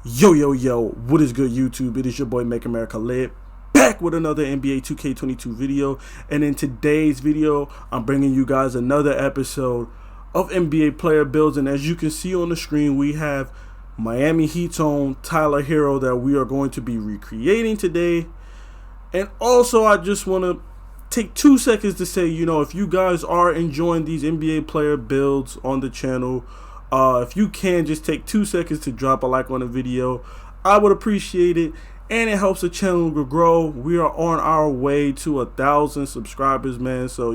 Yo, what is good, YouTube? It is your boy Make America Lit, back with another NBA 2K22 video. And in today's video, I'm bringing you guys another episode of NBA player builds. And as you can see on the screen, we have Miami Heat's own Tyler Herro that we are going to be recreating today. And also, I just want to take 2 seconds to say, if you guys are enjoying these NBA player builds on the channel, if you can just take 2 seconds to drop a like on the video, I would appreciate it, and it helps the channel to grow. We are on our way to 1,000 subscribers, man. So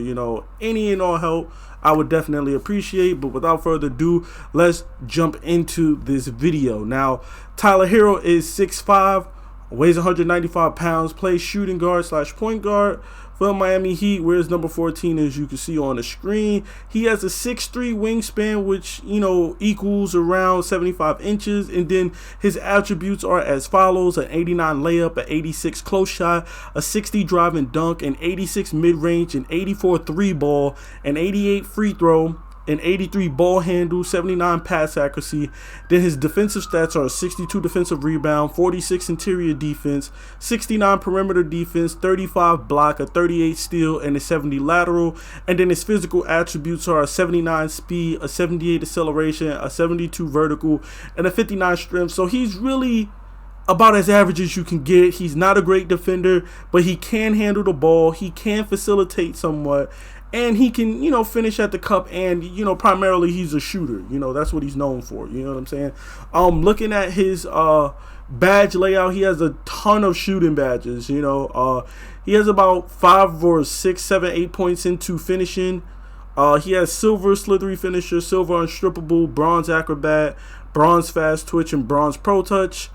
any and all help I would definitely appreciate. But without further ado, let's jump into this video. Now, Tyler Herro is 6'5", weighs 195 pounds, plays shooting guard / point guard for Miami Heat. Wears number 14, as you can see on the screen. He has a 6'3" wingspan, which equals around 75 inches. And then his attributes are as follows: an 89 layup, an 86 close shot, a 60 drive and dunk, an 86 mid-range, an 84 3-ball, an 88 free throw, an 83 ball handle, 79 pass accuracy. Then his defensive stats are a 62 defensive rebound, 46 interior defense, 69 perimeter defense, 35 block, a 38 steal, and a 70 lateral. And then his physical attributes are a 79 speed, a 78 acceleration, a 72 vertical, and a 59 strength. So he's really about as average as you can get. He's not a great defender, but he can handle the ball. He can facilitate somewhat. And he can, finish at the cup, and, primarily he's a shooter. That's what he's known for. You know what I'm saying? Looking at his badge layout, he has a ton of shooting badges. He has about 5 or 6, 7, 8 points into finishing. He has silver slithery finisher, silver unstrippable, bronze acrobat, bronze fast twitch, and bronze pro touch.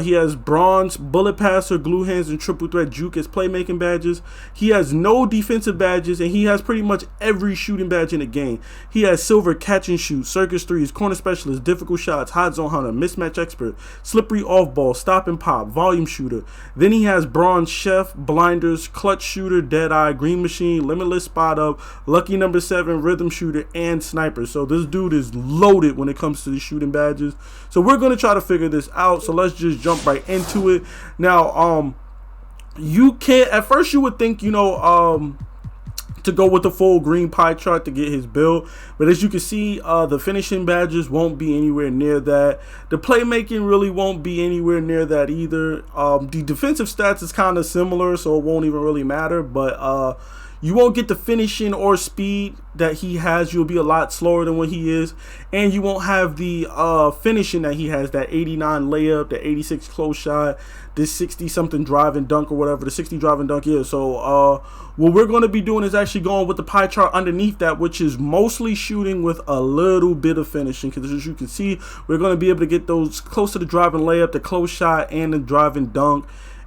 He has bronze bullet passer, glue hands, and triple threat juke as playmaking badges. He has no defensive badges, and he has pretty much every shooting badge in the game. He has silver catch and shoot, circus threes, corner specialist, difficult shots, hot zone hunter, mismatch expert, slippery off ball, stop and pop, volume shooter. Then he has bronze chef, blinders, clutch shooter, dead eye, green machine, limitless spot up, lucky number 7, rhythm shooter, and sniper. So this dude is loaded when it comes to the shooting badges. So we're going to try to figure this out. So let's just jump right into it. Now, you can't, at first you would think, to go with the full green pie chart to get his build, but as you can see, the finishing badges won't be anywhere near that. The playmaking really won't be anywhere near that either. The defensive stats is kind of similar, so it won't even really matter, but you won't get the finishing or speed that he has. You'll be a lot slower than what he is. And you won't have the finishing that he has, that 89 layup, the 86 close shot, this 60-something drive and dunk or whatever, the 60 drive and dunk is. So what we're going to be doing is actually going with the pie chart underneath that, which is mostly shooting with a little bit of finishing. Because as you can see, we're going to be able to get those close to the drive and layup, the close shot, and the drive and dunk.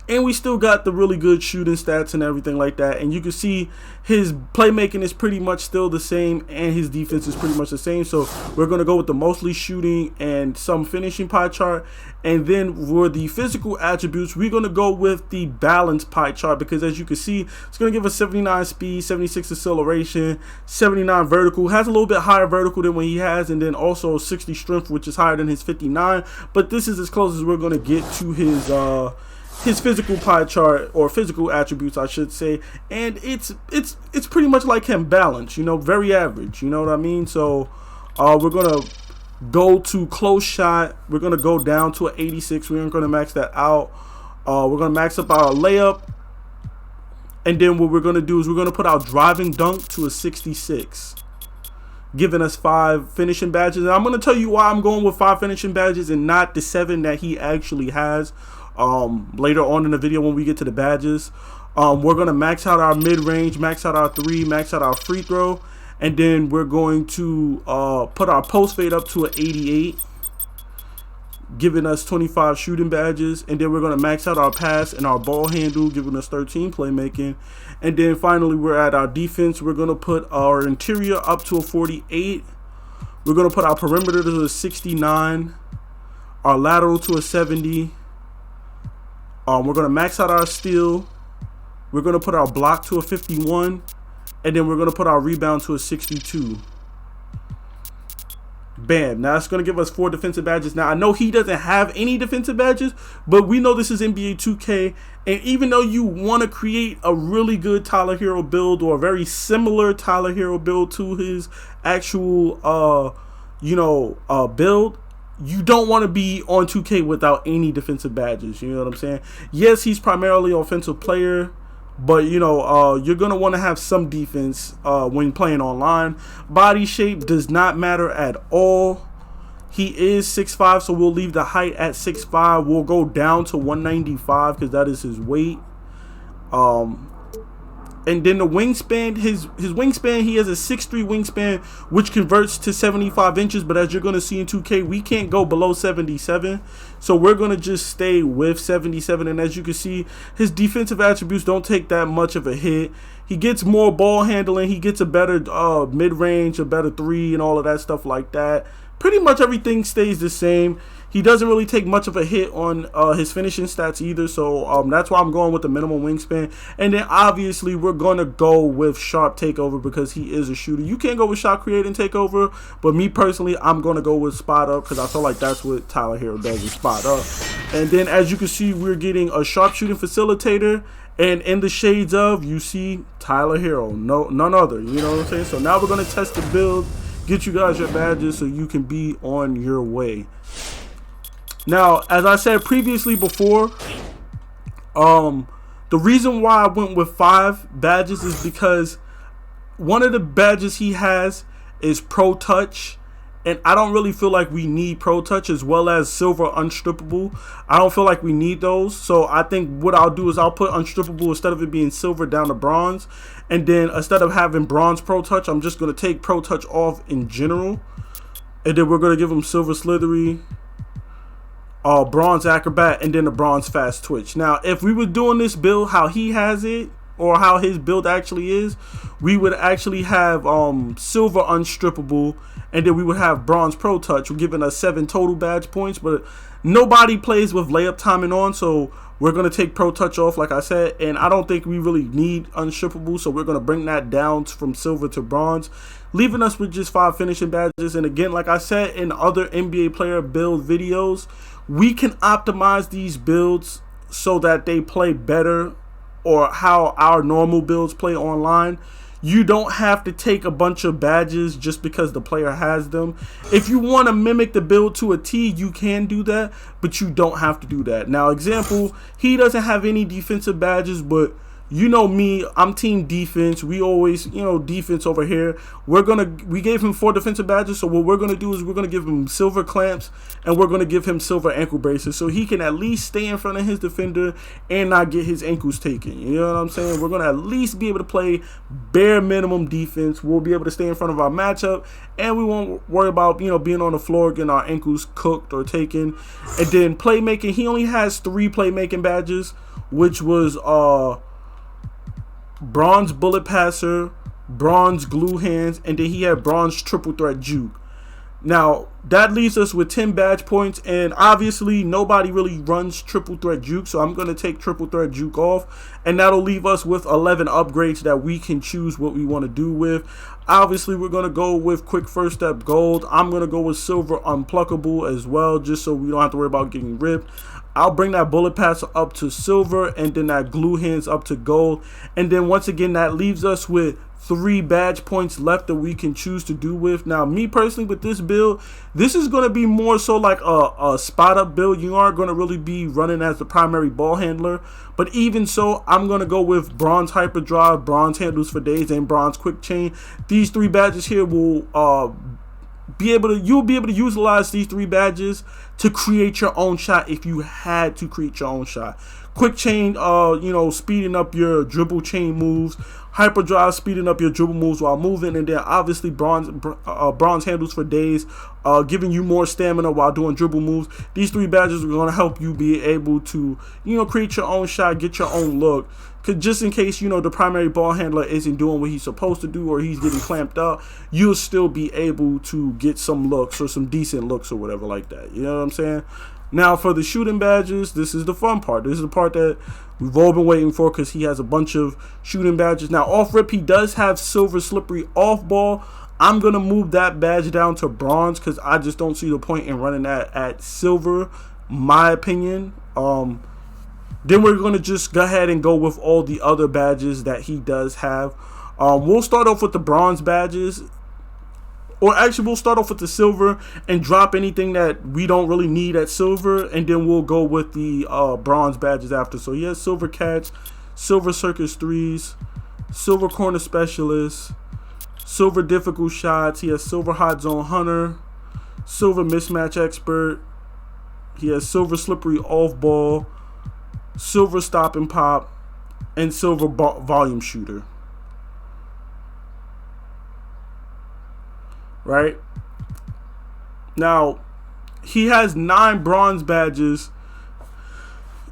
And we still got the really good shooting stats and everything like that. And you can see his playmaking is pretty much still the same, and his defense is pretty much the same. So we're going to go with the mostly shooting and some finishing pie chart. And then for the physical attributes, we're going to go with the balanced pie chart, because as you can see, it's going to give us 79 speed, 76 acceleration, 79 vertical. Has a little bit higher vertical than what he has, and then also 60 strength, which is higher than his 59. But this is as close as we're going to get to his physical pie chart, or physical attributes I should say, and it's pretty much like him, balanced, very average, you know what I mean? So we're gonna go to close shot. We're gonna go down to an 86. We aren't gonna max that out. We're gonna max up our layup, and then what we're gonna do is we're gonna put our driving dunk to a 66, giving us 5 finishing badges. And I'm gonna tell you why I'm going with 5 finishing badges and not the 7 that he actually has later on in the video when we get to the badges. We're gonna max out our mid-range, max out our 3, max out our free throw, and then we're going to put our post fade up to an 88, giving us 25 shooting badges. And then we're gonna max out our pass and our ball handle, giving us 13 playmaking. And then finally, we're at our defense. We're gonna put our interior up to a 48. We're gonna put our perimeter to a 69, our lateral to a 70. We're going to max out our steal. We're going to put our block to a 51. And then we're going to put our rebound to a 62. Bam. Now it's going to give us 4 defensive badges. Now I know he doesn't have any defensive badges, but we know this is NBA 2K. And even though you want to create a really good Tyler Herro build or a very similar Tyler Herro build to his actual, build, you don't want to be on 2K without any defensive badges. You know what I'm saying? Yes, he's primarily an offensive player, but you're gonna want to have some defense when playing online. Body shape does not matter at all. He is 6'5", so we'll leave the height at 6'5". We'll go down to 195 because that is his weight. And then the wingspan, his wingspan, he has a 6'3" wingspan, which converts to 75 inches. But as you're going to see in 2K, we can't go below 77. So we're going to just stay with 77. And as you can see, his defensive attributes don't take that much of a hit. He gets more ball handling. He gets a better mid-range, a better 3, and all of that stuff like that. Pretty much everything stays the same. He doesn't really take much of a hit on his finishing stats either, so that's why I'm going with the minimum wingspan. And then obviously we're going to go with sharp takeover because he is a shooter. You can't go with shot creating takeover, but me personally, I'm going to go with spot up because I feel like that's what Tyler Herro does, is spot up. And then as you can see, we're getting a sharpshooting facilitator. And in the shades of, you see Tyler Herro, none other. You know what I'm saying? So now we're going to test the build, get you guys your badges so you can be on your way. Now, as I said previously before, the reason why I went with 5 badges is because one of the badges he has is Pro Touch, and I don't really feel like we need Pro Touch, as well as Silver Unstrippable. I don't feel like we need those, so I think what I'll do is I'll put Unstrippable instead of it being Silver down to Bronze, and then instead of having Bronze Pro Touch, I'm just going to take Pro Touch off in general, and then we're going to give him Silver Slithery, Bronze Acrobat, and then a Bronze Fast Twitch. Now, if we were doing this build how he has it, or how his build actually is, we would actually have Silver Unstrippable, and then we would have Bronze Pro Touch. We're giving us 7 total badge points, but nobody plays with layup timing on, so we're going to take Pro Touch off, like I said, and I don't think we really need Unstrippable, so we're going to bring that down from Silver to Bronze, leaving us with just 5 finishing badges. And again, like I said in other NBA player build videos, we can optimize these builds so that they play better, or how our normal builds play online. You don't have to take a bunch of badges just because the player has them. If you want to mimic the build to a T, you can do that, but you don't have to do that. Now, example, he doesn't have any defensive badges, but you know me, I'm team defense. We always, defense over here. We gave him 4 defensive badges, so what we're gonna do is we're gonna give him silver clamps, and we're gonna give him silver ankle braces, so he can at least stay in front of his defender and not get his ankles taken. You know what I'm saying? We're gonna at least be able to play bare minimum defense. We'll be able to stay in front of our matchup, and we won't worry about being on the floor getting our ankles cooked or taken. And then playmaking, he only has 3 playmaking badges, which was Bronze Bullet Passer, Bronze Glue Hands, and then he had Bronze Triple Threat Juke. Now, that leaves us with 10 badge points, and obviously nobody really runs Triple Threat Juke, so I'm going to take Triple Threat Juke off, and that'll leave us with 11 upgrades that we can choose what we want to do with. Obviously, we're going to go with Quick First Step Gold. I'm going to go with Silver Unpluckable as well, just so we don't have to worry about getting ripped. I'll bring that Bullet Passer up to Silver, and then that Glue Hands up to Gold. And then once again, that leaves us with 3 badge points left that we can choose to do with. Now, me personally, with this build, this is going to be more so like a spot up build. You aren't going to really be running as the primary ball handler. But even so, I'm going to go with Bronze Hyperdrive, Bronze Handles for Days, and Bronze Quick Chain. These 3 badges here will you'll be able to utilize these 3 badges to create your own shot if you had to create your own shot. Quick Chain, speeding up your dribble chain moves. Hyperdrive, speeding up your dribble moves while moving. And then obviously Bronze Handles for Days, giving you more stamina while doing dribble moves. These 3 badges are going to help you be able to, create your own shot, get your own look. Cause just in case, the primary ball handler isn't doing what he's supposed to do, or he's getting clamped up, you'll still be able to get some looks, or some decent looks, or whatever like that. You know what I'm saying? Now, for the shooting badges, this is the fun part. This is the part that we've all been waiting for, because he has a bunch of shooting badges. Now, off rip, he does have Silver Slippery Off Ball. I'm going to move that badge down to bronze because I just don't see the point in running that at silver, my opinion. Then we're going to just go ahead and go with all the other badges that he does have. We'll start off with the bronze badges. Or actually, we'll start off with the silver and drop anything that we don't really need at silver. And then we'll go with the bronze badges after. So he has silver catch, silver circus threes, silver corner specialist, silver difficult shots. He has silver hot zone hunter, silver mismatch expert. He has silver slippery off ball, silver stop and pop, and silver volume shooter. Right? Now, he has 9 bronze badges,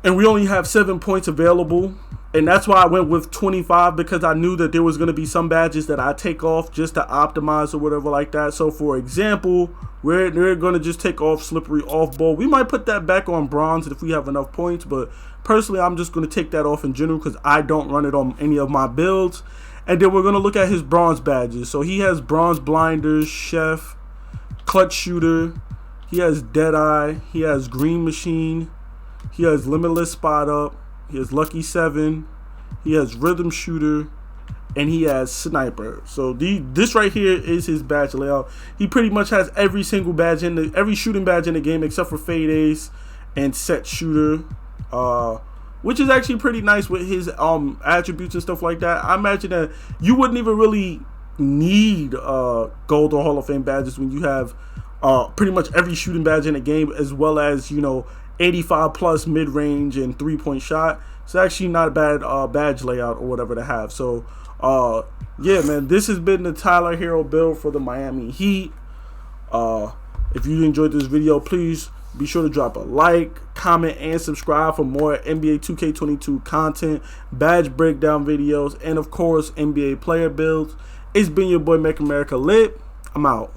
and we only have 7 points available. And that's why I went with 25, because I knew that there was going to be some badges that I take off just to optimize or whatever like that. So, for example, we're going to just take off slippery off ball. We might put that back on bronze if we have enough points, but personally, I'm just going to take that off in general because I don't run it on any of my builds. And then we're going to look at his bronze badges. So he has bronze blinders, chef, clutch shooter. He has Deadeye. He has green machine. He has limitless spot up. He has lucky 7. He has rhythm shooter. And he has sniper. So this right here is his badge layout. He pretty much has every single badge every shooting badge in the game except for fade ace and set shooter. Which is actually pretty nice with his attributes and stuff like that. I imagine that you wouldn't even really need gold or Hall of Fame badges when you have pretty much every shooting badge in the game, as well as, you know, 85 plus mid range and 3-point shot. It's actually not a bad badge layout or whatever to have. So yeah, man, this has been the Tyler Herro build for the Miami Heat. If you enjoyed this video, please be sure to drop a like, comment, and subscribe for more NBA 2K22 content, badge breakdown videos, and of course, NBA player builds. It's been your boy, Make America Lit. I'm out.